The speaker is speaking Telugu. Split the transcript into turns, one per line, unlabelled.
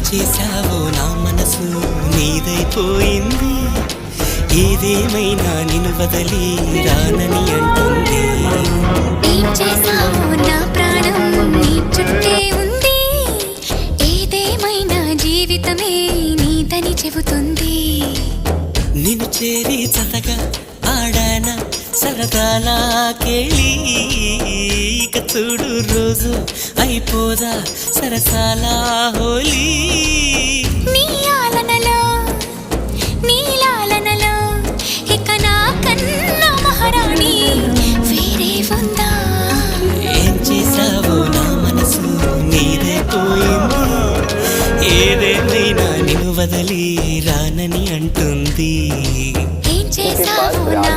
చేశావో నా మనసు నీదైపోయింది, ఏదేమైనా నిన్ను వదలి రానని అంటుంది.
ఏం చేశావో నా ప్రాణం నీ చుట్టే ఉంది, ఏదేమైనా జీవితమే నీదని చెబుతుంది.
నిన్ను చేరి చతగా ఆడాన సరదాలా కేళి, ఇక చూడు రోజు అయిపోదా సరసాలా హోలీ.
నీ ఆలనలో నీ లాలనలో ఇక నా కన్నా మహారాణి వేరే ఉందా?
ఏం చేశావో నా మనసు నీదైపోయింది, ఏదేమైనా నిన్ను వదలి రానని అంటుంది.
ఏం చేశావో నా